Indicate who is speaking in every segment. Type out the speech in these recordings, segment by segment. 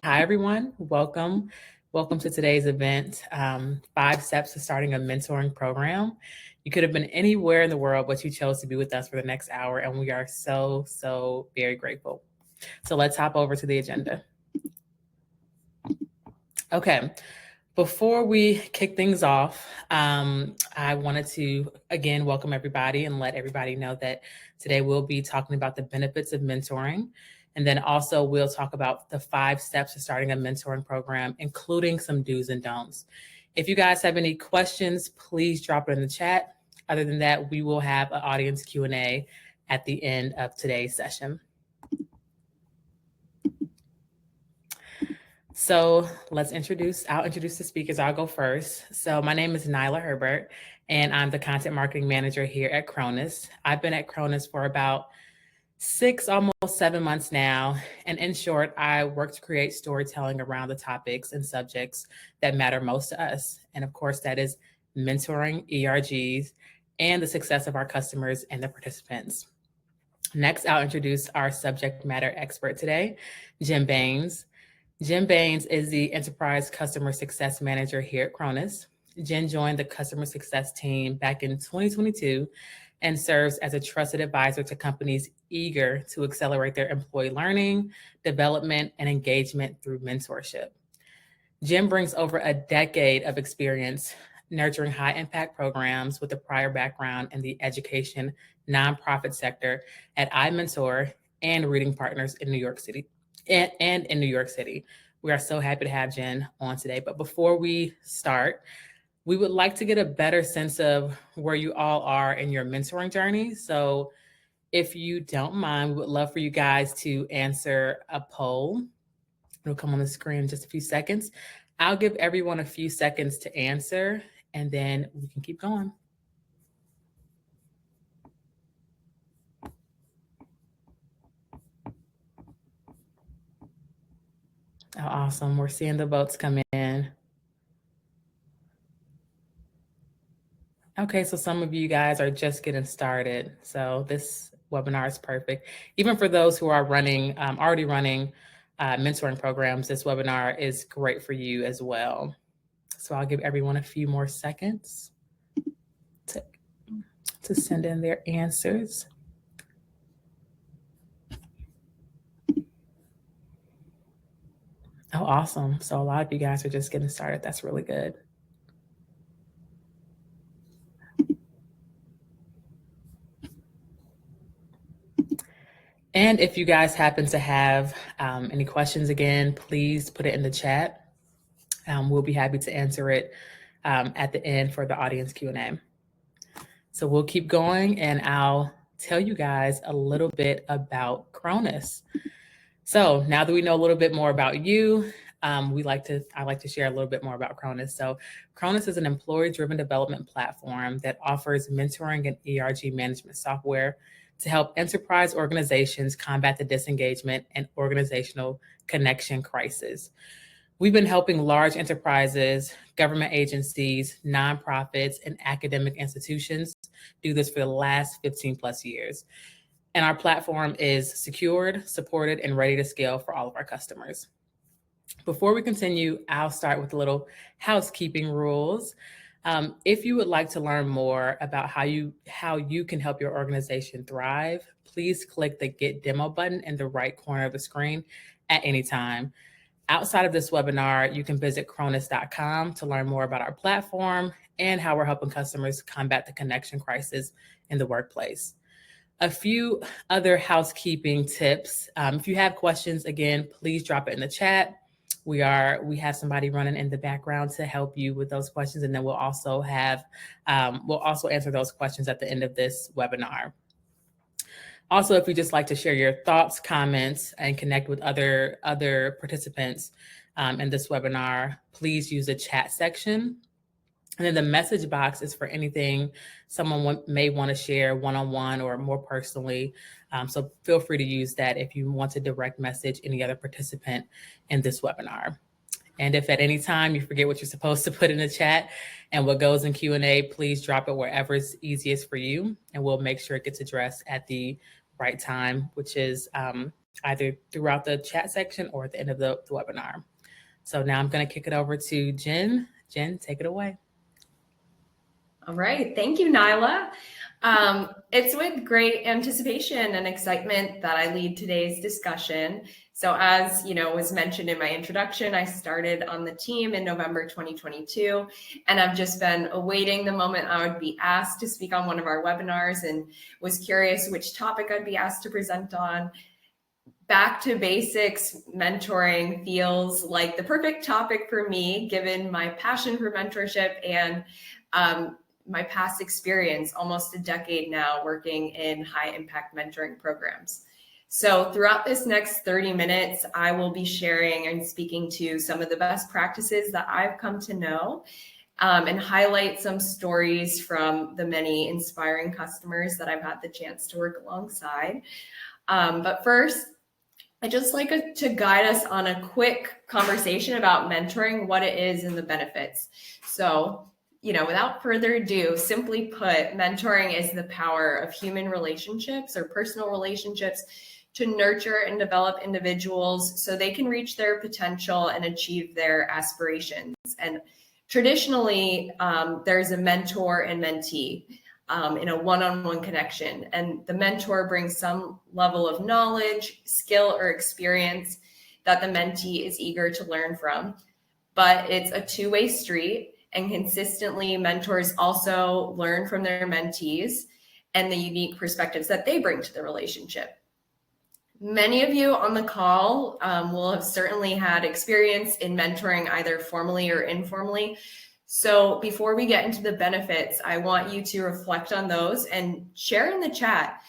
Speaker 1: Hi, everyone. Welcome. Welcome to today's event, 5 Steps to Starting a Mentoring Program. You could have been anywhere in the world, but you chose to be with us for the next hour, and we are so very grateful. So let's hop over to the agenda. Okay. Before we kick things off, I wanted to, again, welcome everybody and let everybody know that today we'll be talking about the benefits of mentoring. And then also we'll talk about the 5 steps to starting a mentoring program, including some do's and don'ts. If you guys have any questions, please drop it in the chat. Other than that, we will have an audience Q&A at the end of today's session. So I'll introduce the speakers. I'll go first. So my name is Nailah Herbert, and I'm the content marketing manager here at Chronus. I've been at Chronus for about 6, almost 7 months now. And in short, I work to create storytelling around the topics and subjects that matter most to us. And of course, that is mentoring, ERGs, and the success of our customers and the participants. Next, I'll introduce our subject matter expert today, Jen Baines. Jen Baines is the Enterprise Customer Success Manager here at Chronus. Jen joined the customer success team back in 2022 and serves as a trusted advisor to companies eager to accelerate their employee learning, development, and engagement through mentorship. Jen brings over a decade of experience nurturing high-impact programs with a prior background in the education nonprofit sector at iMentor and Reading Partners in New York City. And in New York City. We are so happy to have Jen on today. But before we start, we would like to get a better sense of where you all are in your mentoring journey. So if you don't mind, we would love for you guys to answer a poll. It'll come on the screen in just a few seconds. I'll give everyone a few seconds to answer, and then we can keep going. Oh, awesome. We're seeing the votes come in. Okay, so some of you guys are just getting started. So this webinar is perfect. Even for those who are already running mentoring programs, this webinar is great for you as well. So I'll give everyone a few more seconds to send in their answers. Oh, awesome. So a lot of you guys are just getting started. That's really good. And if you guys happen to have any questions, again, please put it in the chat. We'll be happy to answer it at the end for the audience Q&A. So we'll keep going, and I'll tell you guys a little bit about Chronus. So now that we know a little bit more about you, I like to share a little bit more about Chronus. So Chronus is an employee-driven development platform that offers mentoring and ERG management software to help enterprise organizations combat the disengagement and organizational connection crisis. We've been helping large enterprises, government agencies, nonprofits, and academic institutions do this for the last 15 plus years. And our platform is secured, supported, and ready to scale for all of our customers. Before we continue, I'll start with a little housekeeping rules. If you would like to learn more about how you can help your organization thrive, please click the Get Demo button in the right corner of the screen at any time. Outside of this webinar, you can visit Chronus.com to learn more about our platform and how we're helping customers combat the connection crisis in the workplace. A few other housekeeping tips. If you have questions, again, please drop it in the chat. We have somebody running in the background to help you with those questions, and then we'll also answer those questions at the end of this webinar. Also, if you'd just like to share your thoughts, comments, and connect with other participants in this webinar, please use the chat section. And then the message box is for anything someone may want to share one-on-one or more personally. So feel free to use that if you want to direct message any other participant in this webinar. And if at any time you forget what you're supposed to put in the chat and what goes in Q&A, please drop it wherever is easiest for you, and we'll make sure it gets addressed at the right time, which is either throughout the chat section or at the end of the webinar. So now I'm going to kick it over to Jen. Jen, take it away.
Speaker 2: All right. Thank you, Nailah. It's with great anticipation and excitement that I lead today's discussion. So as was mentioned in my introduction, I started on the team in November 2022, and I've just been awaiting the moment I would be asked to speak on one of our webinars and was curious which topic I'd be asked to present on. Back to basics mentoring feels like the perfect topic for me, given my passion for mentorship and my past experience, almost a decade now working in high impact mentoring programs. So throughout this next 30 minutes, I will be sharing and speaking to some of the best practices that I've come to know and highlight some stories from the many inspiring customers that I've had the chance to work alongside. But first, I'd just like to guide us on a quick conversation about mentoring, what it is and the benefits. So, without further ado, simply put, mentoring is the power of human relationships or personal relationships to nurture and develop individuals so they can reach their potential and achieve their aspirations. And traditionally, there's a mentor and mentee in a one-on-one connection. And the mentor brings some level of knowledge, skill, or experience that the mentee is eager to learn from. But it's a two-way street, and consistently mentors also learn from their mentees and the unique perspectives that they bring to the relationship. Many of you on the call will have certainly had experience in mentoring either formally or informally. So before we get into the benefits, I want you to reflect on those and share in the chat.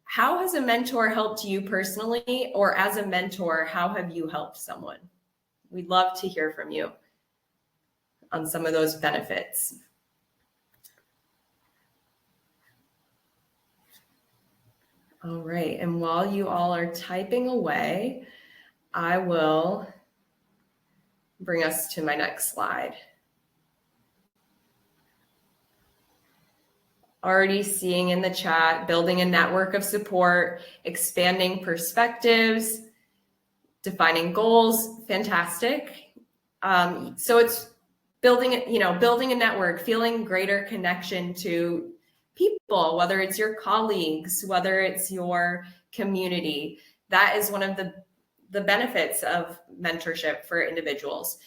Speaker 2: How has a mentor helped you personally, or as a mentor, how have you helped someone? We'd love to hear from you on some of those benefits. All right, and while you all are typing away, I will bring us to my next slide. Already seeing in the chat, building a network of support, expanding perspectives, defining goals, fantastic. So it's building a network, feeling greater connection to people, whether it's your colleagues, whether it's your community. That is one of the benefits of mentorship for individuals.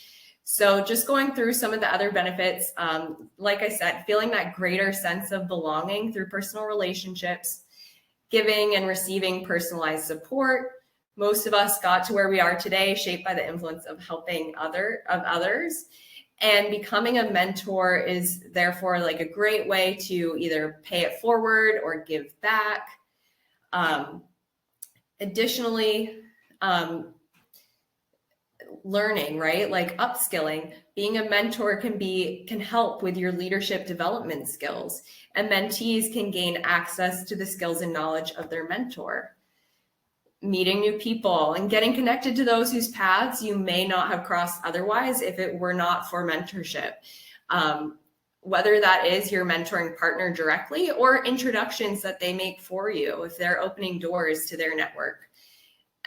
Speaker 2: So just going through some of the other benefits, like I said, feeling that greater sense of belonging through personal relationships, giving and receiving personalized support. Most of us got to where we are today, shaped by the influence of helping others. And becoming a mentor is therefore like a great way to either pay it forward or give back. Additionally, learning, right? Like upskilling, being a mentor can help with your leadership development skills, and mentees can gain access to the skills and knowledge of their mentor. Meeting new people and getting connected to those whose paths you may not have crossed otherwise if it were not for mentorship. Whether that is your mentoring partner directly or introductions that they make for you if they're opening doors to their network.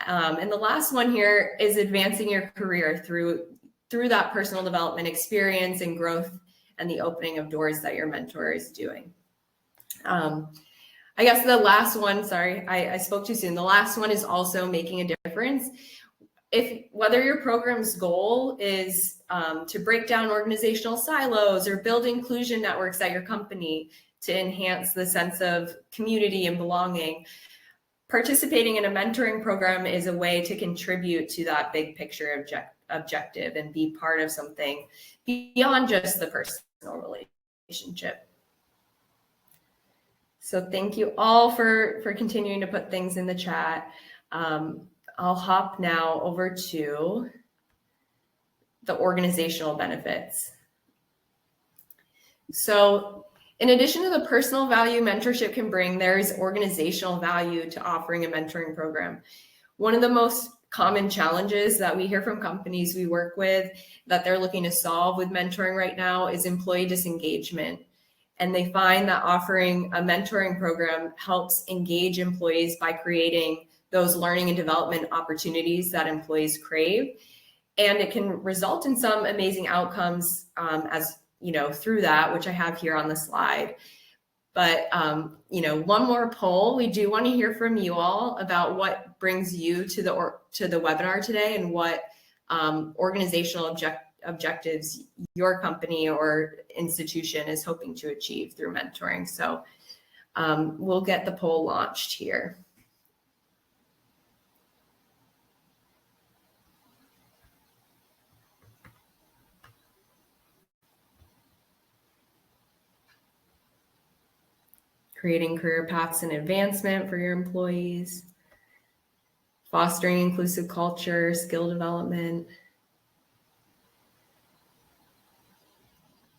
Speaker 2: And the last one here is advancing your career through that personal development experience and growth and the opening of doors that your mentor is doing. I guess the last one, sorry, I spoke too soon. The last one is also making a difference. Whether your program's goal is to break down organizational silos or build inclusion networks at your company to enhance the sense of community and belonging, participating in a mentoring program is a way to contribute to that big picture objective and be part of something beyond just the personal relationship. So thank you all for continuing to put things in the chat. I'll hop now over to the organizational benefits. So in addition to the personal value mentorship can bring, there's organizational value to offering a mentoring program. One of the most common challenges that we hear from companies we work with that they're looking to solve with mentoring right now is employee disengagement. And they find that offering a mentoring program helps engage employees by creating those learning and development opportunities that employees crave. And it can result in some amazing outcomes as through that, which I have here on the slide. But one more poll. We do want to hear from you all about what brings you to the webinar today, and what organizational objectives your company or institution is hoping to achieve through mentoring. So we'll get the poll launched here. Creating career paths and advancement for your employees, fostering inclusive culture, skill development,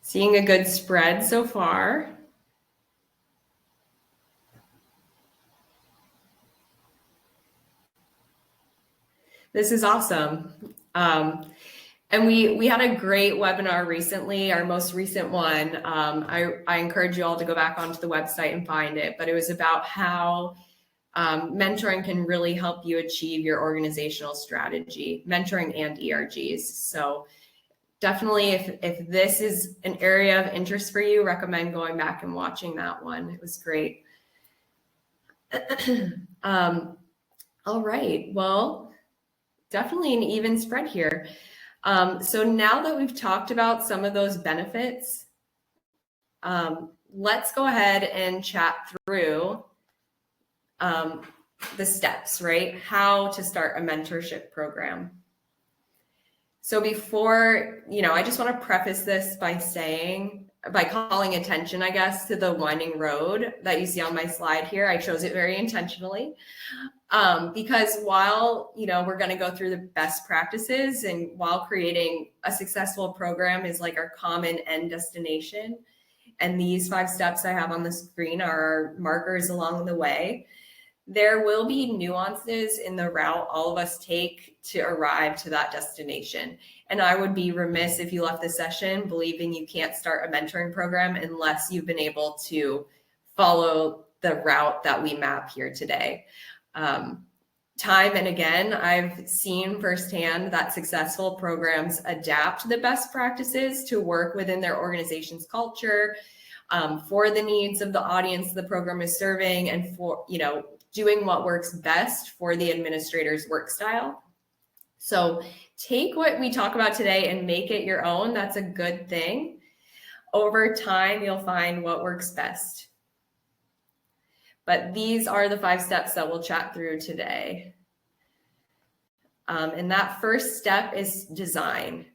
Speaker 2: seeing a good spread so far. This is awesome. And we had a great webinar recently, our most recent one. I encourage you all to go back onto the website and find it, but it was about how mentoring can really help you achieve your organizational strategy, mentoring and ERGs. So definitely, if this is an area of interest for you, recommend going back and watching that one. It was great. All right, well, definitely an even spread here. So now that we've talked about some of those benefits, let's go ahead and chat through the steps, right? How to start a mentorship program. So before, I just want to preface this by calling attention, I guess, to the winding road that you see on my slide here. I chose it very intentionally because while, we're going to go through the best practices, and while creating a successful program is like our common end destination, and these 5 steps I have on the screen are our markers along the way, there will be nuances in the route all of us take to arrive to that destination. And I would be remiss if you left the session believing you can't start a mentoring program unless you've been able to follow the route that we map here today. Time and again, I've seen firsthand that successful programs adapt the best practices to work within their organization's culture, for the needs of the audience the program is serving, and for, doing what works best for the administrator's work style. So take what we talk about today and make it your own. That's a good thing. Over time, you'll find what works best. But these are the 5 steps that we'll chat through today. And that first step is design.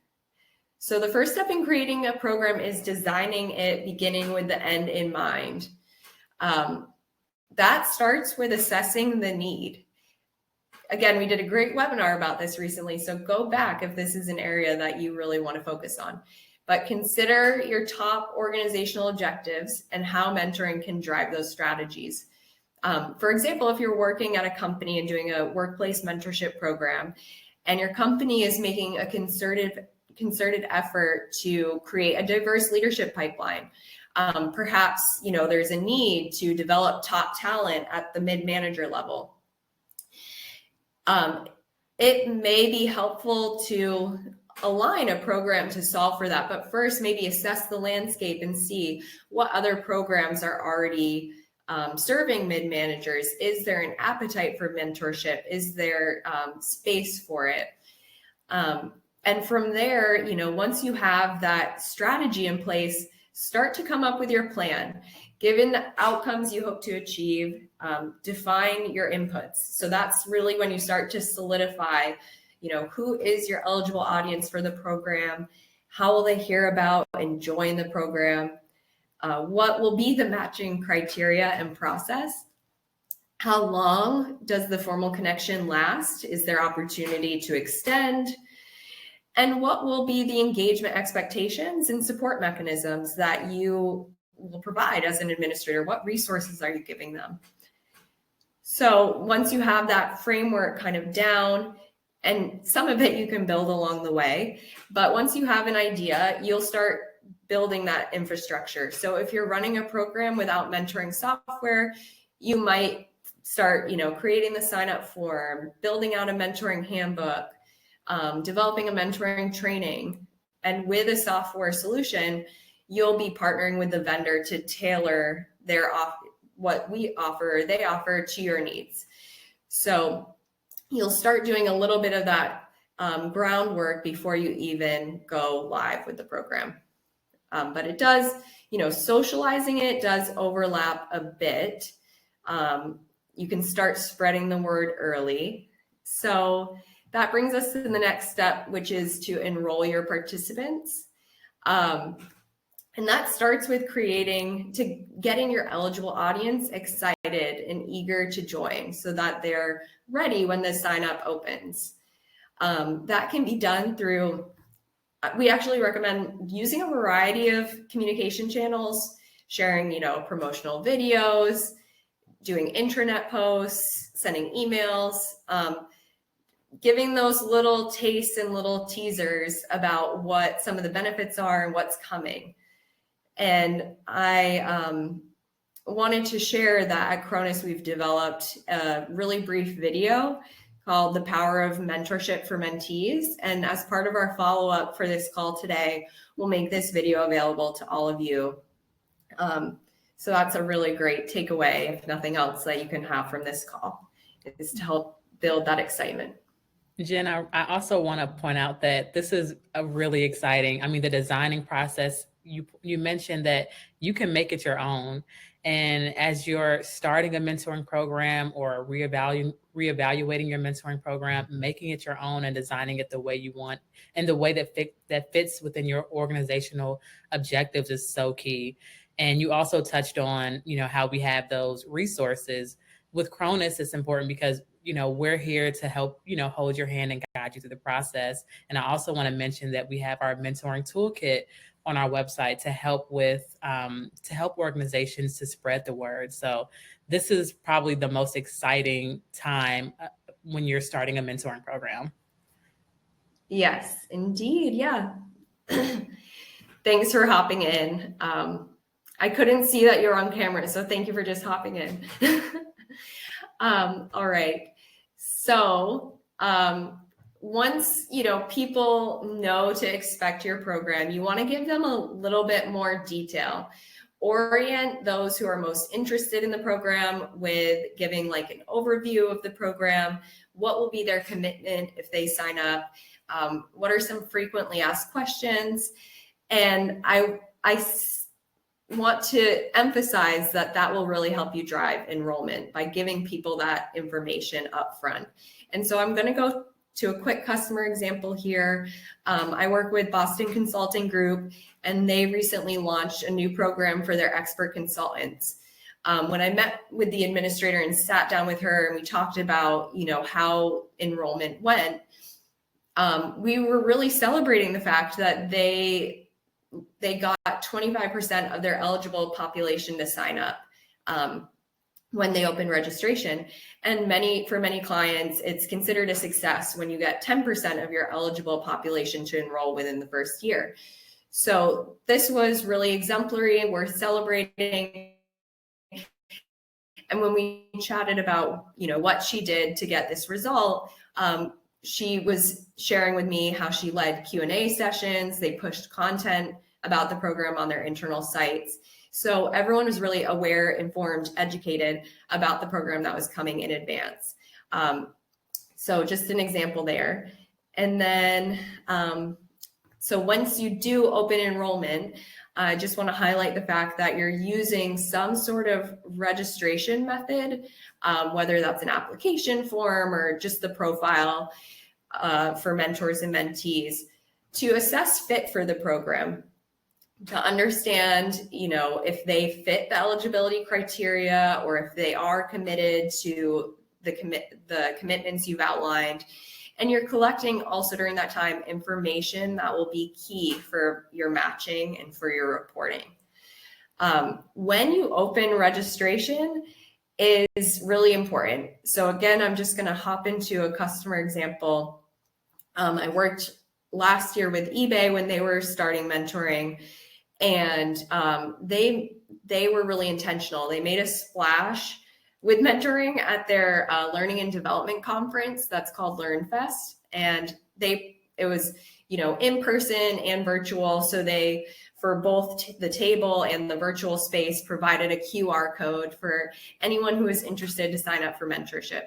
Speaker 2: So the first step in creating a program is designing it, beginning with the end in mind. That starts with assessing the need. Again, we did a great webinar about this recently, so go back if this is an area that you really want to focus on. But consider your top organizational objectives and how mentoring can drive those strategies. For example, if you're working at a company and doing a workplace mentorship program, and your company is making a concerted effort to create a diverse leadership pipeline, perhaps, there's a need to develop top talent at the mid-manager level. It may be helpful to align a program to solve for that, but first maybe assess the landscape and see what other programs are already serving mid-managers. Is there an appetite for mentorship? Is there space for it? And from there, once you have that strategy in place, start to come up with your plan. Given the outcomes you hope to achieve, define your inputs. So that's really when you start to solidify, who is your eligible audience for the program? How will they hear about and join the program? What will be the matching criteria and process? How long does the formal connection last? Is there opportunity to extend? And what will be the engagement expectations and support mechanisms that you will provide as an administrator? What resources are you giving them? So once you have that framework kind of down, and some of it you can build along the way, but once you have an idea, you'll start building that infrastructure. So if you're running a program without mentoring software, you might start, creating the sign up form, building out a mentoring handbook, developing a mentoring training. And with a software solution, you'll be partnering with the vendor to tailor what they offer to your needs. So you'll start doing a little bit of that groundwork before you even go live with the program. But it does, socializing it does overlap a bit. You can start spreading the word early. So that brings us to the next step, which is to enroll your participants. And that starts with getting your eligible audience excited and eager to join so that they're ready when the sign up opens. That can be done through, we actually recommend using a variety of communication channels, sharing, promotional videos, doing intranet posts, sending emails, giving those little tastes and little teasers about what some of the benefits are and what's coming. And I wanted to share that at Chronus, we've developed a really brief video called The Power of Mentorship for Mentees. And as part of our follow-up for this call today, we'll make this video available to all of you. So that's a really great takeaway, if nothing else, that you can have from this call, is to help build that excitement.
Speaker 1: Jen, I also want to point out that this is a really exciting, the designing process. You mentioned that you can make it your own. And as you're starting a mentoring program or reevaluating your mentoring program, making it your own and designing it the way you want and the way that fits within your organizational objectives is so key. And you also touched on, how we have those resources. With Chronus, it's important because, we're here to help, hold your hand and guide you through the process. And I also want to mention that we have our mentoring toolkit on our website to help organizations to spread the word. So this is probably the most exciting time when you're starting a mentoring program.
Speaker 2: Yes, indeed. Yeah. Thanks for hopping in. I couldn't see that you're on camera, so thank you for just hopping in. All right. So once people know to expect your program, you want to give them a little bit more detail. Orient those who are most interested in the program with giving like an overview of the program. What will be their commitment if they sign up? What are some frequently asked questions? And I want to emphasize that will really help you drive enrollment by giving people that information up front. And so I'm going to go to a quick customer example here. I work with Boston Consulting Group, and they recently launched a new program for their expert consultants. When I met with the administrator and sat down with her and we talked about, how enrollment went, we were really celebrating the fact that they got 25% of their eligible population to sign up when they open registration. And for many clients, it's considered a success when you get 10% of your eligible population to enroll within the first year. So this was really exemplary. We're celebrating. And when we chatted about, what she did to get this result, she was sharing with me how she led Q&A sessions. They pushed content about the program on their internal sites. So everyone was really aware, informed, educated about the program that was coming in advance. So just an example there. And then, so once you do open enrollment, I just want to highlight the fact that you're using some sort of registration method, whether that's an application form or just the profile for mentors and mentees, to assess fit for the program, to understand, if they fit the eligibility criteria or if they are committed to the commitments you've outlined. And you're collecting also during that time information that will be key for your matching and for your reporting. When you open registration is really important. So again, I'm just going to hop into a customer example. I worked last year with eBay when they were starting mentoring, and they were really intentional. They made a splash with mentoring at their learning and development conference that's called LearnFest. And it was, in person and virtual. So they, for both the table and the virtual space, provided a QR code for anyone who was interested to sign up for mentorship.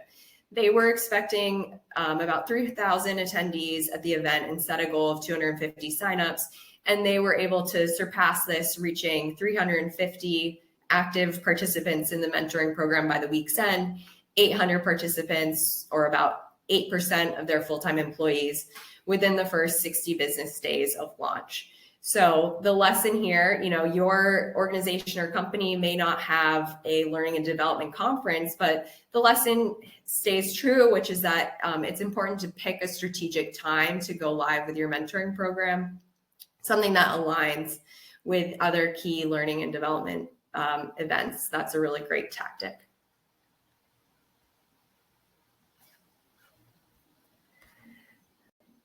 Speaker 2: They were expecting about 3,000 attendees at the event and set a goal of 250 signups. And they were able to surpass this, reaching 350 active participants in the mentoring program by the week's end, 800 participants, or about 8% of their full-time employees, within the first 60 business days of launch. So the lesson here, your organization or company may not have a learning and development conference, but the lesson stays true, which is that it's important to pick a strategic time to go live with your mentoring program, something that aligns with other key learning and development events. That's a really great tactic.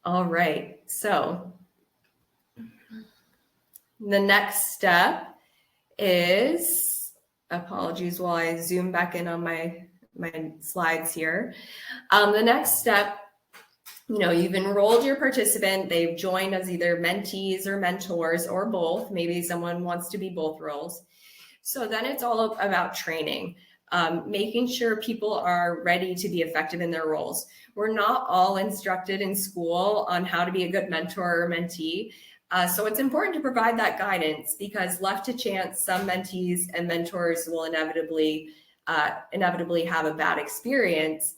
Speaker 2: All right, so the next step is, apologies while I zoom back in on my slides here. The next step, you've enrolled your participant, they've joined as either mentees or mentors or both. Maybe someone wants to be both roles. So then it's all about training, making sure people are ready to be effective in their roles. We're not all instructed in school on how to be a good mentor or mentee. So it's important to provide that guidance, because left to chance, some mentees and mentors will inevitably have a bad experience.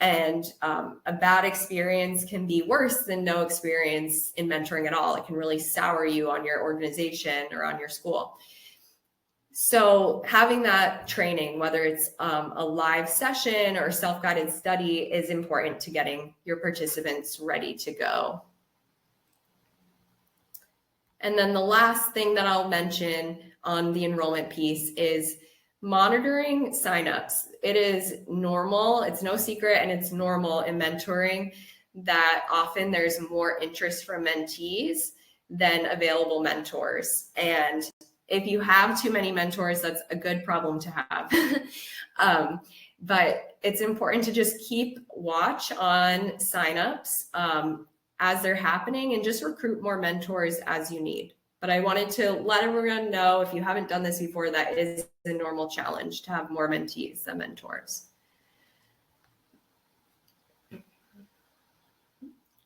Speaker 2: And a bad experience can be worse than no experience in mentoring at all. It can really sour you on your organization or on your school. So having that training, whether it's a live session or self-guided study, is important to getting your participants ready to go. And then the last thing that I'll mention on the enrollment piece is monitoring signups. It is normal, it's no secret, and it's normal in mentoring that often there's more interest from mentees than available mentors. And if you have too many mentors, that's a good problem to have. But it's important to just keep watch on signups as they're happening, and just recruit more mentors as you need. But I wanted to let everyone know, if you haven't done this before, that is a normal challenge to have more mentees than mentors.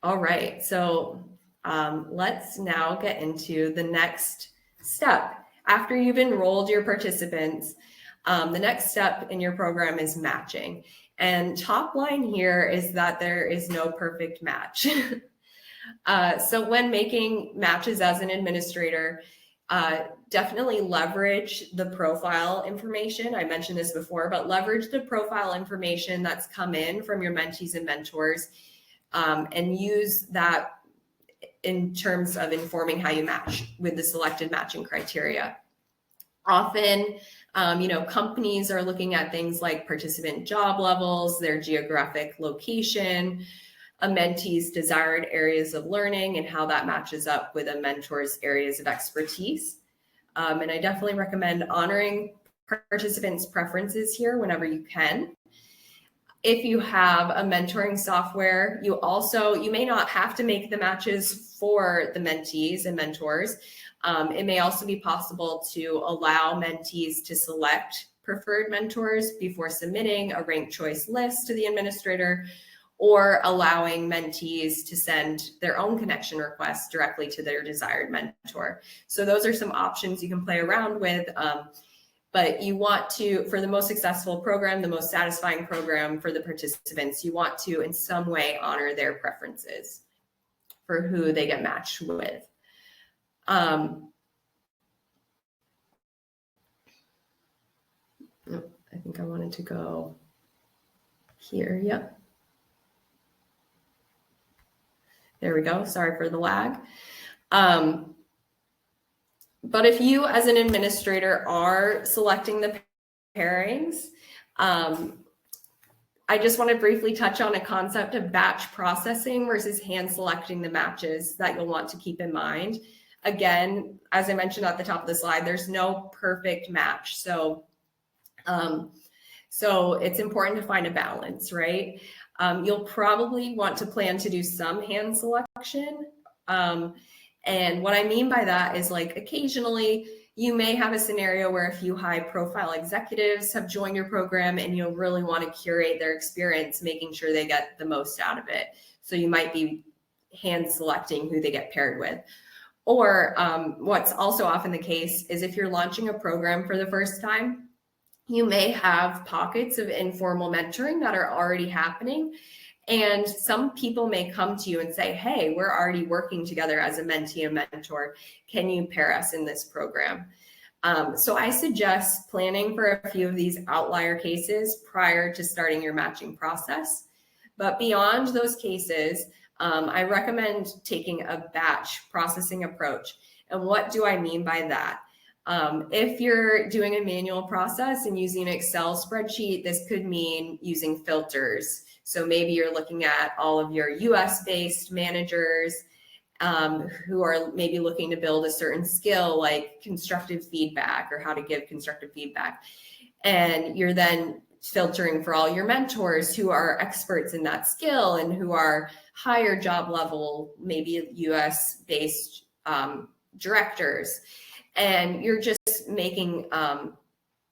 Speaker 2: All right, so let's now get into the next step. After you've enrolled your participants, the next step in your program is matching. And top line here is that there is no perfect match. So when making matches as an administrator, definitely leverage the profile information. I mentioned this before, but leverage the profile information that's come in from your mentees and mentors, and use that in terms of informing how you match with the selected matching criteria. Often, companies are looking at things like participant job levels, their geographic location, a mentee's desired areas of learning, and how that matches up with a mentor's areas of expertise. And I definitely recommend honoring participants' preferences here whenever you can. If you have a mentoring software, you may not have to make the matches for the mentees and mentors. It may also be possible to allow mentees to select preferred mentors before submitting a ranked choice list to the administrator, or allowing mentees to send their own connection requests directly to their desired mentor. So those are some options you can play around with. But you want to, for the most successful program, the most satisfying program for the participants, you want to in some way honor their preferences for who they get matched with. I think I wanted to go here. Yep. There we go. Sorry for the lag. But if you as an administrator are selecting the pairings, I just want to briefly touch on a concept of batch processing versus hand selecting the matches that you'll want to keep in mind. Again, as I mentioned at the top of the slide, there's no perfect match. So So it's important to find a balance, right? You'll probably want to plan to do some hand selection. And what I mean by that is, like, occasionally you may have a scenario where a few high profile executives have joined your program and you'll really want to curate their experience, making sure they get the most out of it. So you might be hand selecting who they get paired with. Or what's also often the case is if you're launching a program for the first time, you may have pockets of informal mentoring that are already happening. And some people may come to you and say, hey, we're already working together as a mentee and mentor. Can you pair us in this program? So I suggest planning for a few of these outlier cases prior to starting your matching process. But beyond those cases, I recommend taking a batch processing approach. And what do I mean by that? If you're doing a manual process and using an Excel spreadsheet, this could mean using filters. So maybe you're looking at all of your US-based managers who are maybe looking to build a certain skill like constructive feedback or how to give constructive feedback. And you're then filtering for all your mentors who are experts in that skill and who are higher job level, maybe US-based directors. And you're just making,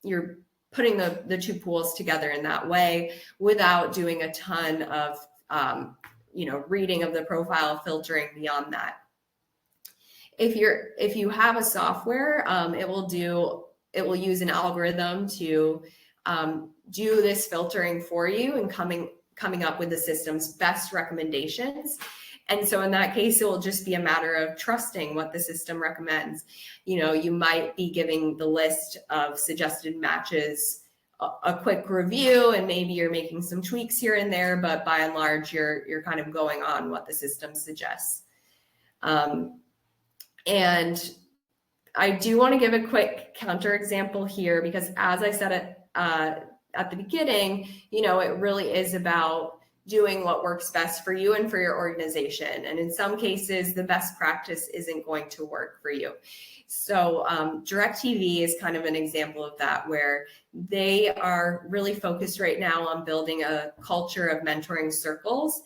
Speaker 2: you're putting the two pools together in that way without doing a ton of, reading of the profile, filtering beyond that. If you have a software, it will use an algorithm to do this filtering for you and coming up with the system's best recommendations. And so in that case, it will just be a matter of trusting what the system recommends. You might be giving the list of suggested matches a quick review, and maybe you're making some tweaks here and there, but by and large, you're kind of going on what the system suggests. And I do want to give a quick counterexample here, because as I said at the beginning, it really is about doing what works best for you and for your organization. And in some cases, the best practice isn't going to work for you. So DirecTV is kind of an example of that, where they are really focused right now on building a culture of mentoring circles.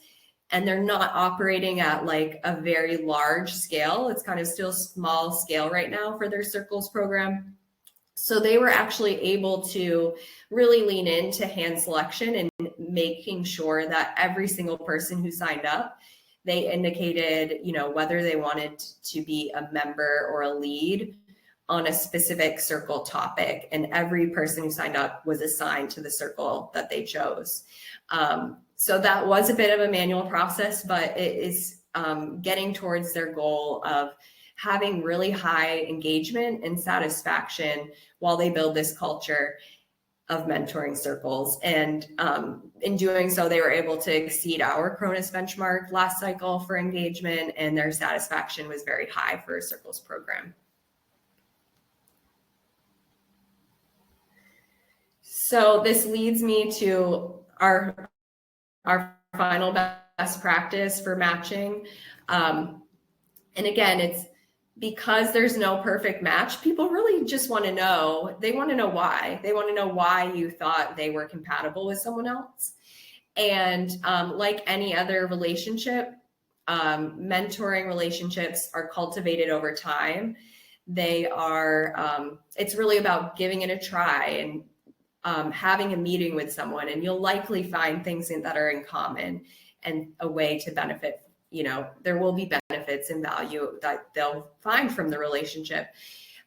Speaker 2: And they're not operating at like a very large scale. It's kind of still small scale right now for their circles program. So they were actually able to really lean into hand selection and making sure that every single person who signed up, they indicated, whether they wanted to be a member or a lead on a specific circle topic. And every person who signed up was assigned to the circle that they chose. So that was a bit of a manual process, but it is getting towards their goal of having really high engagement and satisfaction while they build this culture of mentoring circles. And in doing so, they were able to exceed our Chronus benchmark last cycle for engagement, and their satisfaction was very high for a circles program. So this leads me to our final best practice for matching. And again, it's because there's no perfect match. People really just want to know. They want to know why. They want to know why you thought they were compatible with someone else. And like any other relationship, mentoring relationships are cultivated over time. They are, it's really about giving it a try and having a meeting with someone, and you'll likely find things that are in common and a way to benefit. There will be benefits and value that they'll find from the relationship.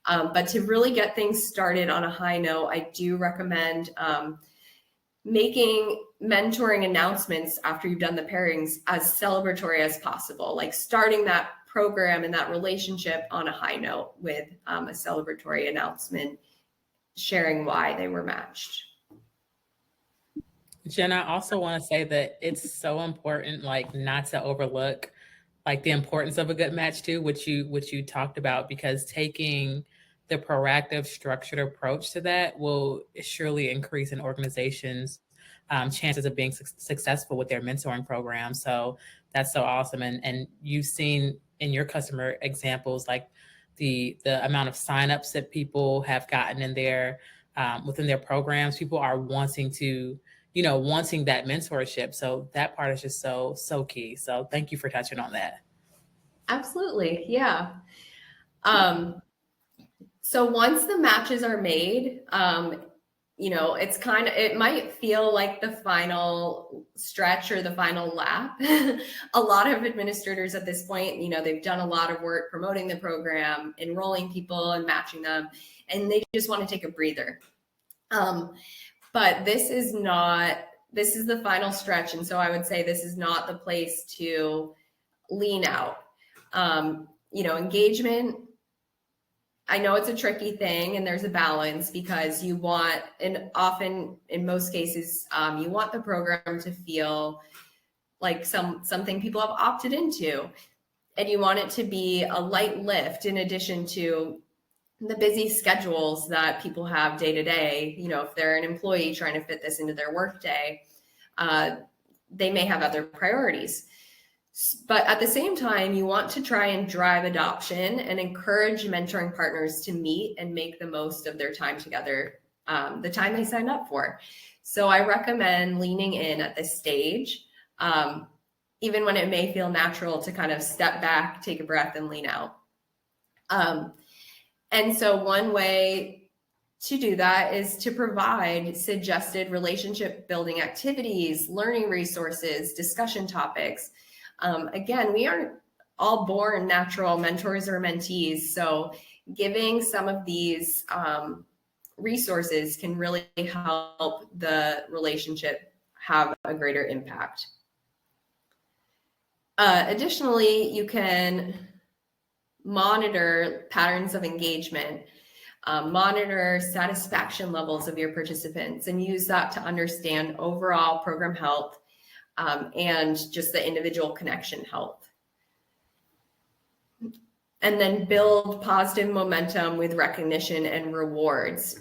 Speaker 2: But to really get things started on a high note, I do recommend making mentoring announcements after you've done the pairings as celebratory as possible, like starting that program and that relationship on a high note with a celebratory announcement, sharing why they were matched.
Speaker 1: Jen, I also want to say that it's so important, not to overlook the importance of a good match too, which you talked about, because taking the proactive, structured approach to that will surely increase an organization's chances of being successful with their mentoring program. So that's so awesome. And you've seen in your customer examples, the amount of signups that people have gotten in there. within their programs. People are wanting to, wanting that mentorship. So that part is just so key. So thank you for touching on that.
Speaker 2: Absolutely. Yeah. So once the matches are made, it might feel like the final stretch or the final lap. A lot of administrators at this point, they've done a lot of work promoting the program, enrolling people and matching them, and they just want to take a breather. But this is the final stretch. And so I would say this is not the place to lean out. Engagement, I know it's a tricky thing and there's a balance, because you want, and often in most cases, you want the program to feel like something people have opted into, and you want it to be a light lift in addition to the busy schedules that people have day to day. If they're an employee trying to fit this into their workday, they may have other priorities. But at the same time, you want to try and drive adoption and encourage mentoring partners to meet and make the most of their time together, the time they sign up for. So I recommend leaning in at this stage, even when it may feel natural to kind of step back, take a breath, and lean out. And so one way to do that is to provide suggested relationship building activities, learning resources, discussion topics. Again, we aren't all born natural mentors or mentees. So giving some of these resources can really help the relationship have a greater impact. Additionally, you can monitor patterns of engagement, monitor satisfaction levels of your participants, and use that to understand overall program health and just the individual connection health. And then build positive momentum with recognition and rewards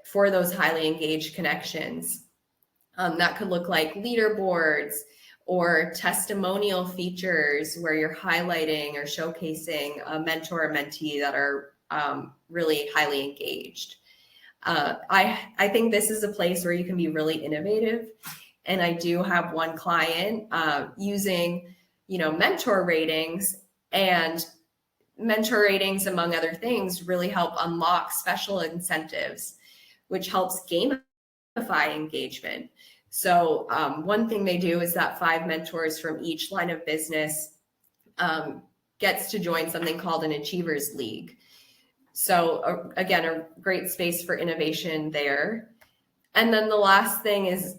Speaker 2: for those highly engaged connections. That could look like leaderboards or testimonial features where you're highlighting or showcasing a mentor or mentee that are really highly engaged. I think this is a place where you can be really innovative. And I do have one client using, mentor ratings, and mentor ratings, among other things, really help unlock special incentives, which helps gamify engagement. So one thing they do is that 5 mentors from each line of business gets to join something called an Achievers League. So again, a great space for innovation there. And then the last thing is,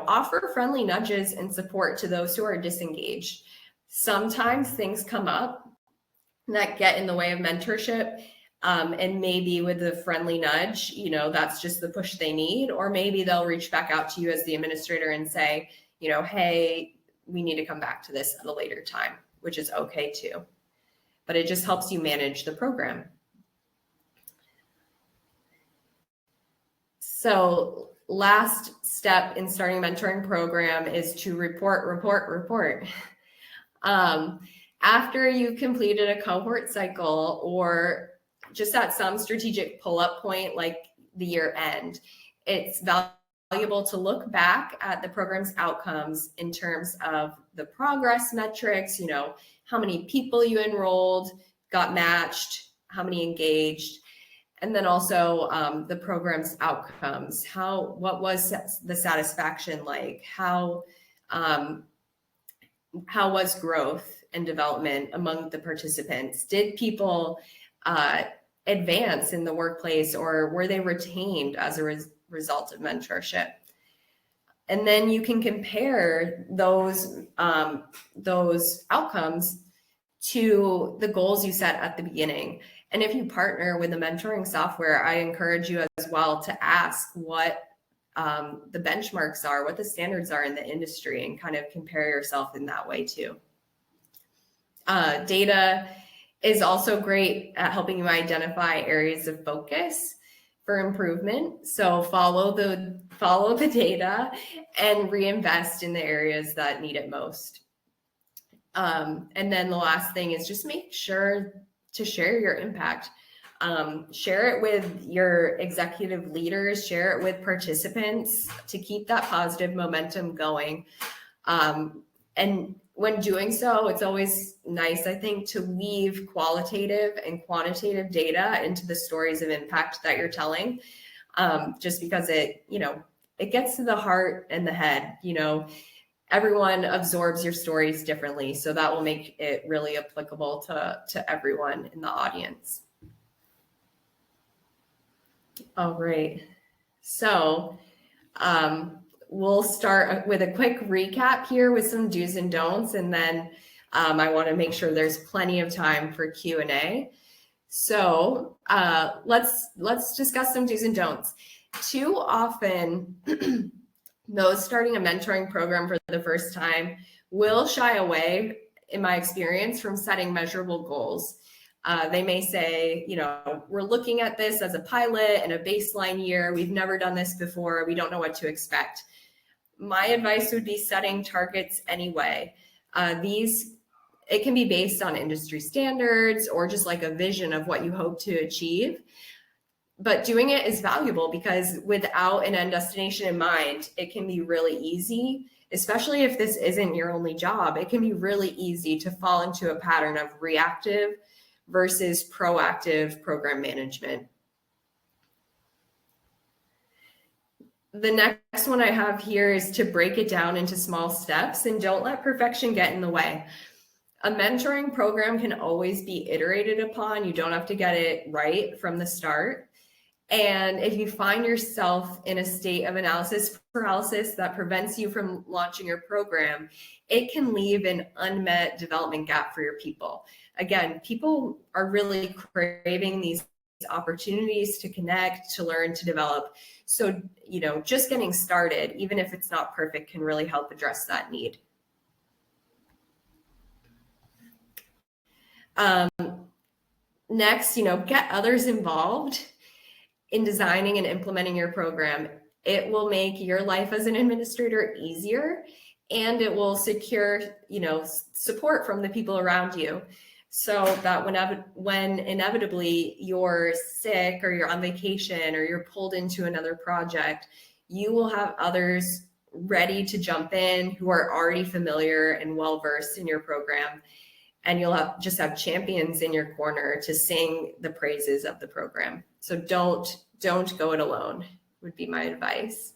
Speaker 2: offer friendly nudges and support to those who are disengaged. Sometimes things come up that get in the way of mentorship. And maybe with a friendly nudge, that's just the push they need. Or maybe they'll reach back out to you as the administrator and say, hey, we need to come back to this at a later time, which is okay too. But it just helps you manage the program. So last step in starting a mentoring program is to report. After you've completed a cohort cycle, or just at some strategic pull-up point like the year end, it's valuable to look back at the program's outcomes in terms of the progress metrics, how many people you enrolled, got matched, how many engaged, and then also the program's outcomes. What was the satisfaction like? How was growth and development among the participants? Did people advance in the workplace, or were they retained as a result of mentorship? And then you can compare those outcomes to the goals you set at the beginning. And if you partner with the mentoring software, I encourage you as well to ask what the benchmarks are, what the standards are in the industry, and kind of compare yourself in that way too. Data is also great at helping you identify areas of focus for improvement. So follow the data and reinvest in the areas that need it most. And then the last thing is just make sure to share your impact. Share it with your executive leaders, share it with participants to keep that positive momentum going. And when doing so, it's always nice, I think, to weave qualitative and quantitative data into the stories of impact that you're telling, just because it gets to the heart and the head. Everyone absorbs your stories differently, so that will make it really applicable to everyone in the audience. All right, so we'll start with a quick recap here with some do's and don'ts, and then I want to make sure there's plenty of time for Q&A. So let's discuss some do's and don'ts. Too often, those starting a mentoring program for the first time will shy away, in my experience, from setting measurable goals. They may say, we're looking at this as a pilot and a baseline year. We've never done this before. We don't know what to expect. My advice would be setting targets anyway. It can be based on industry standards or just like a vision of what you hope to achieve. But doing it is valuable because without an end destination in mind, it can be really easy, especially if this isn't your only job. It can be really easy to fall into a pattern of reactive versus proactive program management. The next one I have here is to break it down into small steps and don't let perfection get in the way. A mentoring program can always be iterated upon. You don't have to get it right from the start. And if you find yourself in a state of analysis paralysis that prevents you from launching your program, it can leave an unmet development gap for your people. Again, people are really craving these opportunities to connect, to learn, to develop. So, just getting started, even if it's not perfect, can really help address that need. Next, get others involved in designing and implementing your program. It will make your life as an administrator easier, and it will secure, support from the people around you, so that when inevitably you're sick or you're on vacation or you're pulled into another project, you will have others ready to jump in who are already familiar and well-versed in your program. And you'll just have champions in your corner to sing the praises of the program. So don't go it alone, would be my advice.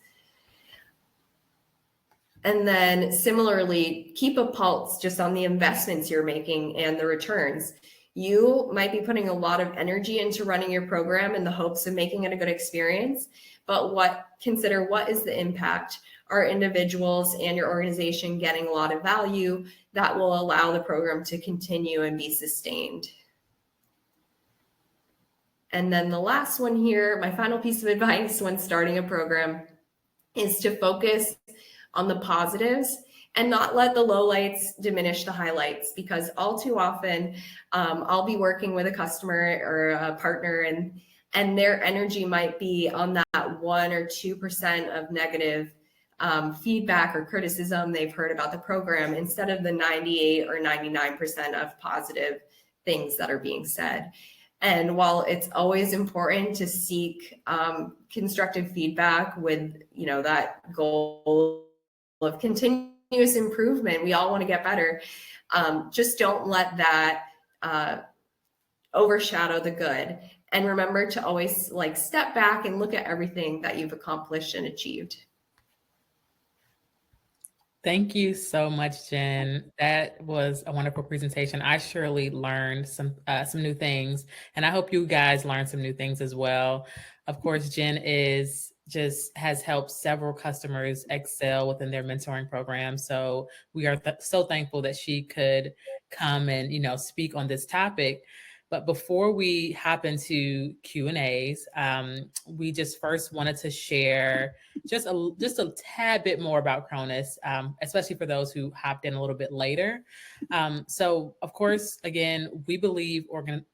Speaker 2: And then similarly, keep a pulse just on the investments you're making and the returns. You might be putting a lot of energy into running your program in the hopes of making it a good experience, but consider what is the impact? Are individuals and your organization getting a lot of value that will allow the program to continue and be sustained? And then the last one here, my final piece of advice when starting a program, is to focus on the positives and not let the lowlights diminish the highlights, because all too often I'll be working with a customer or a partner and their energy might be on that 1 or 2% of negative feedback or criticism they've heard about the program, instead of the 98 or 99% of positive things that are being said. And while it's always important to seek constructive feedback with, that goal of continuous improvement, we all want to get better. Just don't let that overshadow the good. And remember to always step back and look at everything that you've accomplished and achieved.
Speaker 1: Thank you so much, Jen. That was a wonderful presentation. I surely learned some new things, and I hope you guys learned some new things as well. Of course, Jen has helped several customers excel within their mentoring program. So we are so thankful that she could come and speak on this topic. But before we hop into Q&As, we just first wanted to share just a tad bit more about Chronus, especially for those who hopped in a little bit later. So, of course, again, we believe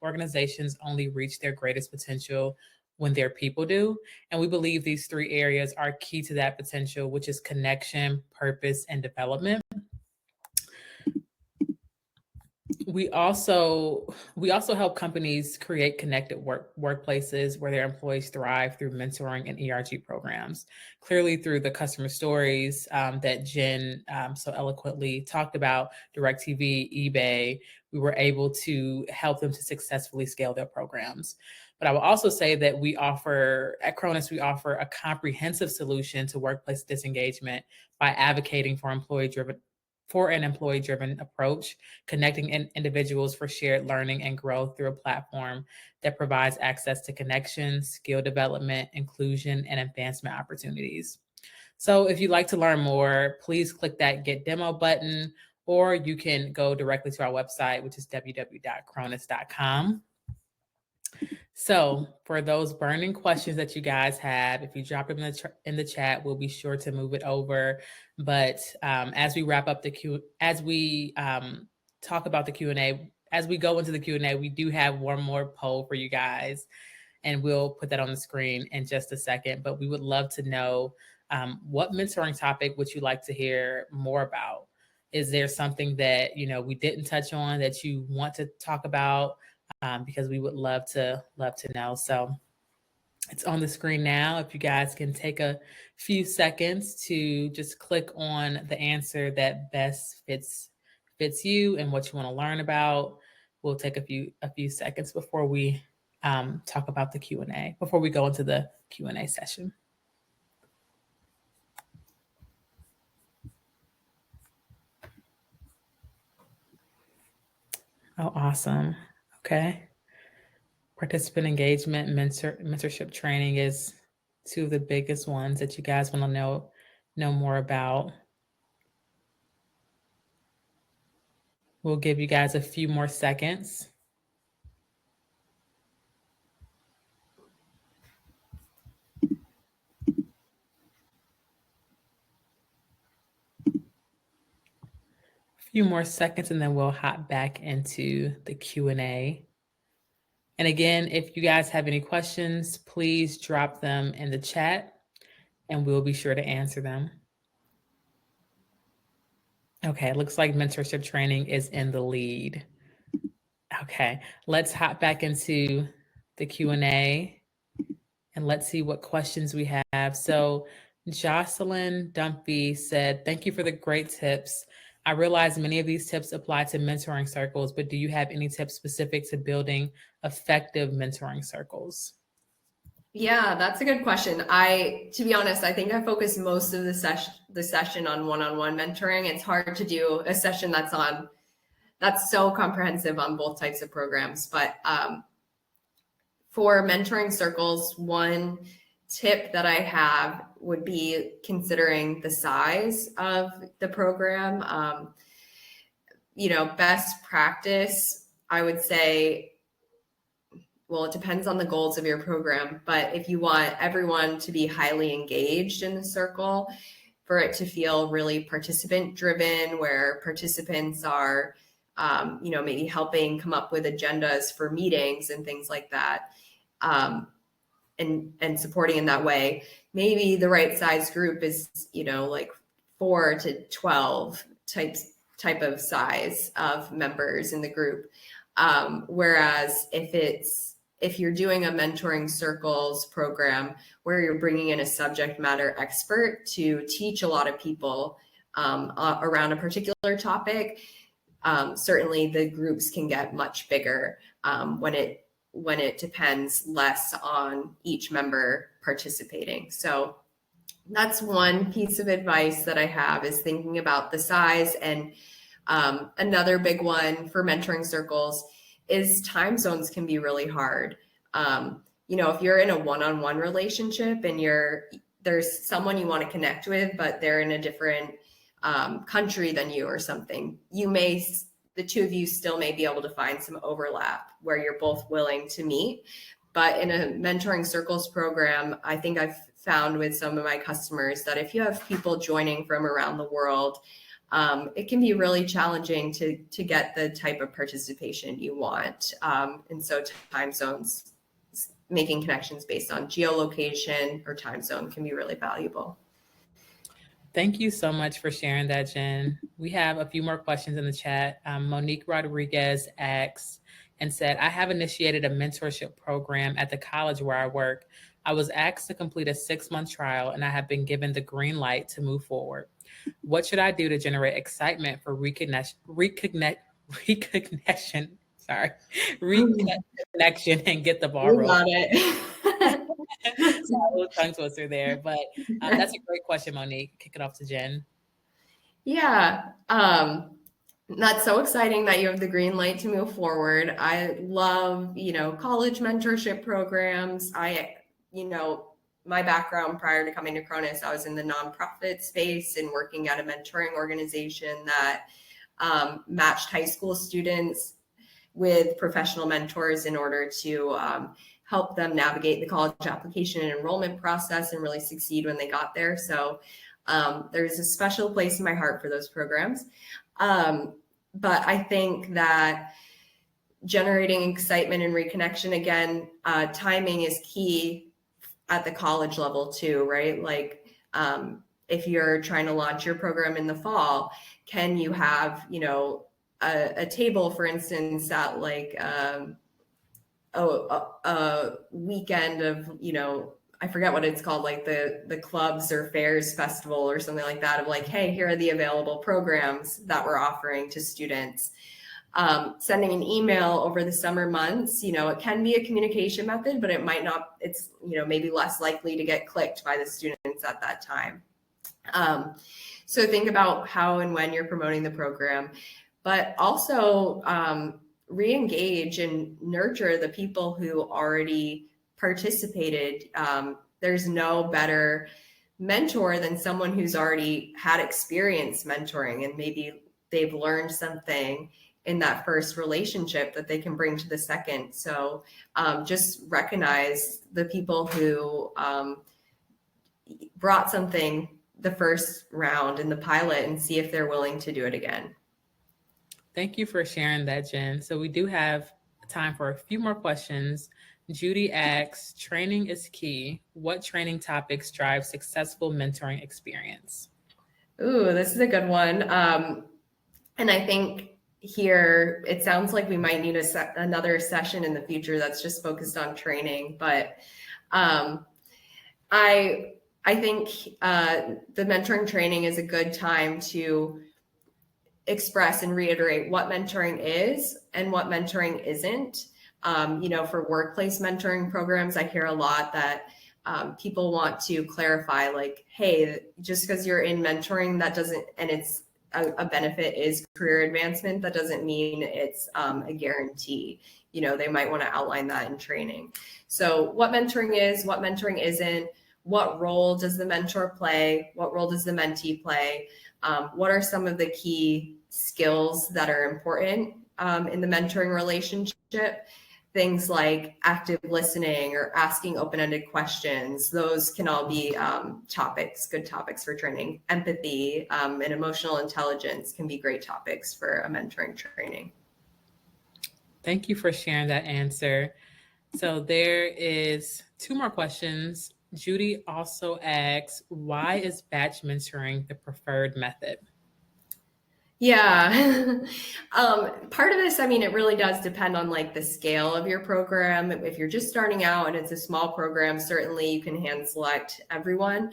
Speaker 1: organizations only reach their greatest potential when their people do. And we believe these 3 areas are key to that potential, which is connection, purpose, and development. We also help companies create connected workplaces where their employees thrive through mentoring and ERG programs. Clearly, through the customer stories that Jen so eloquently talked about, DirecTV, eBay, we were able to help them to successfully scale their programs. But I will also say that at Chronus, we offer a comprehensive solution to workplace disengagement by advocating for an employee-driven approach, connecting individuals for shared learning and growth through a platform that provides access to connections, skill development, inclusion, and advancement opportunities. So if you'd like to learn more, please click that Get Demo button, or you can go directly to our website, which is www.chronus.com. So for those burning questions that you guys have, if you drop them in the chat, we'll be sure to move it over. But as we wrap up as we talk about the Q&A, as we go into the Q&A, we do have one more poll for you guys, and we'll put that on the screen in just a second. But we would love to know what mentoring topic would you like to hear more about? Is there something that we didn't touch on that you want to talk about? Because we would love to know. So it's on the screen now. If you guys can take a few seconds to just click on the answer that best fits you and what you want to learn about. We'll take a few seconds before we talk about the Q&A, before we go into the Q&A session. Oh, awesome. Okay. Participant engagement, mentorship training is two of the biggest ones that you guys want to know more about. We'll give you guys a few more seconds. A few more seconds, and then we'll hop back into the Q&A. And again, if you guys have any questions, please drop them in the chat and we'll be sure to answer them. Okay, it looks like mentorship training is in the lead. Okay, let's hop back into the Q&A and let's see what questions we have. So Jocelyn Dumpy said, thank you for the great tips. I realize many of these tips apply to mentoring circles, but do you have any tips specific to building effective mentoring circles?
Speaker 2: Yeah, that's a good question. To be honest, I think I focus most of the session on one-on-one mentoring. It's hard to do a session that's so comprehensive on both types of programs. But for mentoring circles, one tip that I have would be considering the size of the program. Best practice, I would say, well, it depends on the goals of your program, but if you want everyone to be highly engaged in the circle, for it to feel really participant driven, where participants are, maybe helping come up with agendas for meetings and things like that, and supporting in that way, maybe the right size group is, like 4 to 12 type of size of members in the group. Whereas if you're doing a mentoring circles program where you're bringing in a subject matter expert to teach a lot of people around a particular topic, certainly the groups can get much bigger when it depends less on each member participating. So that's one piece of advice that I have, is thinking about the size. And another big one for mentoring circles is time zones can be really hard. If you're in a one-on-one relationship and there's someone you want to connect with, but they're in a different country than you or something, the two of you still may be able to find some overlap where you're both willing to meet. But in a mentoring circles program, I think I've found with some of my customers that if you have people joining from around the world, it can be really challenging to get the type of participation you want. And so time zones, making connections based on geolocation or time zone, can be really valuable.
Speaker 1: Thank you so much for sharing that, Jen. We have a few more questions in the chat. Monique Rodriguez asks and said, I have initiated a mentorship program at the college where I work. I was asked to complete a 6-month trial and I have been given the green light to move forward. What should I do to generate excitement for recognition, sorry, reconnection and get the ball
Speaker 2: You
Speaker 1: rolling?
Speaker 2: got it.
Speaker 1: So a little tongue twister there, but that's a great question, Monique. Kick it off to Jen.
Speaker 2: Yeah. That's so exciting that you have the green light to move forward. I love, college mentorship programs. My background prior to coming to Chronus, I was in the nonprofit space and working at a mentoring organization that matched high school students with professional mentors in order to help them navigate the college application and enrollment process and really succeed when they got there. So there's a special place in my heart for those programs. But I think that generating excitement and reconnection, again, timing is key at the college level too, right? Like if you're trying to launch your program in the fall, can you have, a table, for instance, at like a weekend of, I forget what it's called, like the clubs or fairs festival or something like that, of like, hey, here are the available programs that we're offering to students. Sending an email over the summer months, it can be a communication method, but it might not, it's, maybe less likely to get clicked by the students at that time. So think about how and when you're promoting the program, but also re-engage and nurture the people who already participated. There's no better mentor than someone who's already had experience mentoring, and maybe they've learned something in that first relationship that they can bring to the second. So just recognize the people who brought something the first round in the pilot and see if they're willing to do it again.
Speaker 1: Thank you for sharing that, Jen. So we do have time for a few more questions. Judy asks, training is key. What training topics drive successful mentoring experience?
Speaker 2: Ooh, this is a good one. And I think here, it sounds like we might need another session in the future that's just focused on training. But I think the mentoring training is a good time to express and reiterate what mentoring is and what mentoring isn't. For workplace mentoring programs, I hear a lot that people want to clarify, like, hey, just because you're in mentoring, that doesn't, and it's a benefit is career advancement, that doesn't mean it's a guarantee. They might want to outline that in training. So what mentoring is, what mentoring isn't, what role does the mentor play, what role does the mentee play, what are some of the key skills that are important in the mentoring relationship. Things like active listening or asking open-ended questions. Those can all be good topics for training. Empathy and emotional intelligence can be great topics for a mentoring training.
Speaker 1: Thank you for sharing that answer. So there is 2 more questions. Judy also asks, why is batch mentoring the preferred method?
Speaker 2: Yeah. Part of this, it really does depend on like the scale of your program. If you're just starting out and it's a small program, certainly you can hand select everyone.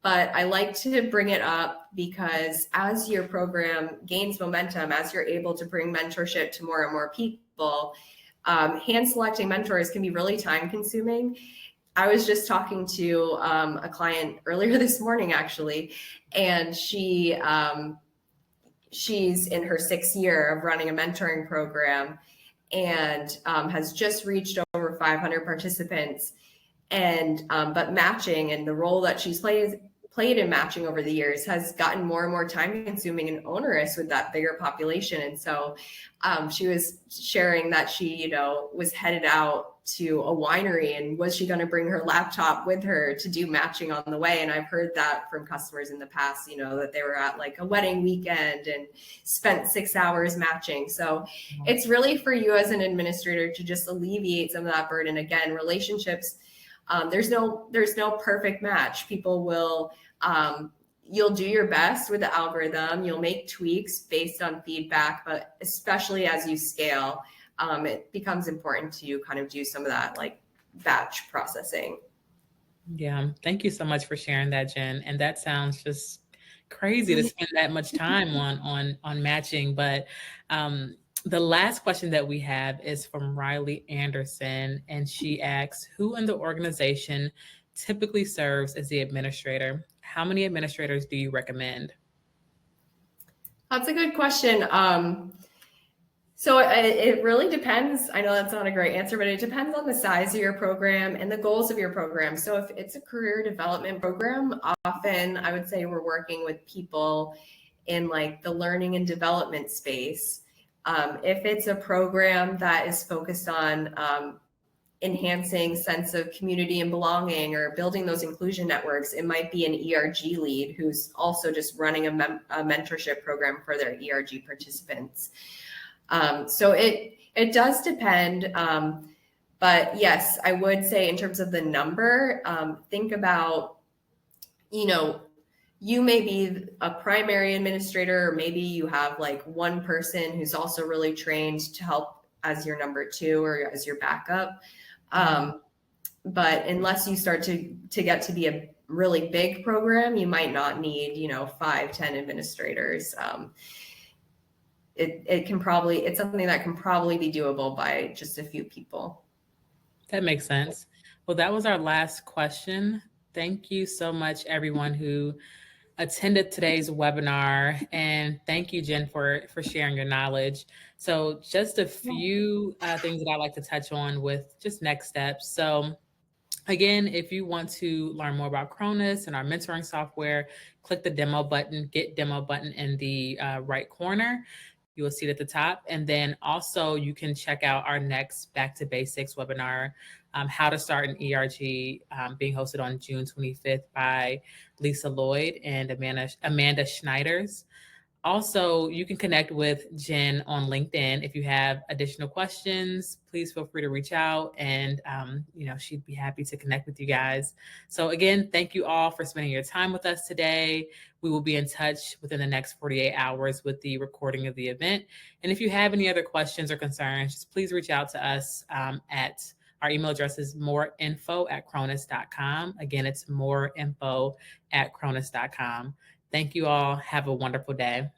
Speaker 2: But I like to bring it up because as your program gains momentum, as you're able to bring mentorship to more and more people, hand selecting mentors can be really time consuming. I was just talking to a client earlier this morning, actually, and she's in her 6th year of running a mentoring program and has just reached over 500 participants. And but matching and the role that she's played in matching over the years has gotten more and more time consuming and onerous with that bigger population. And so she was sharing that she, was headed out to a winery, and was she going to bring her laptop with her to do matching on the way? And I've heard that from customers in the past, that they were at like a wedding weekend and spent 6 hours matching. So it's really for you as an administrator to just alleviate some of that burden. Again, relationships, there's no perfect match. People will you'll do your best with the algorithm. You'll make tweaks based on feedback, but especially as you scale, it becomes important to kind of do some of that like batch processing.
Speaker 1: Yeah, thank you so much for sharing that, Jen. And that sounds just crazy to spend that much time on matching. But the last question that we have is from Riley Anderson, and she asks, "Who in the organization typically serves as the administrator? How many administrators do you recommend?"
Speaker 2: That's a good question. So it really depends. I know that's not a great answer, but it depends on the size of your program and the goals of your program. So if it's a career development program, often I would say we're working with people in like the learning and development space. If it's a program that is focused on enhancing sense of community and belonging or building those inclusion networks, it might be an ERG lead who's also just running a mentorship program for their ERG participants. So it does depend. But yes, I would say in terms of the number, think about, you may be a primary administrator, or maybe you have like one person who's also really trained to help as your number two or as your backup. But unless you start to get to be a really big program, you might not need, 5-10 administrators. It's something that can probably be doable by just a few people.
Speaker 1: That makes sense. Well, that was our last question. Thank you so much, everyone who attended today's webinar, and thank you, Jen, for sharing your knowledge. So just a few things that I'd like to touch on with just next steps. So again, if you want to learn more about Chronus and our mentoring software, click the demo button, get demo button in the right corner. You will see it at the top. And then also you can check out our next Back to Basics webinar, How to Start an ERG, being hosted on June 25th by Lisa Lloyd and Amanda Schneiders. Also, you can connect with Jen on LinkedIn. If you have additional questions, please feel free to reach out, and she'd be happy to connect with you guys. So again, thank you all for spending your time with us today. We will be in touch within the next 48 hours with the recording of the event. And if you have any other questions or concerns, just please reach out to us at our email address is moreinfo@chronus.com. Again, it's moreinfo@chronus.com. Thank you all. Have a wonderful day.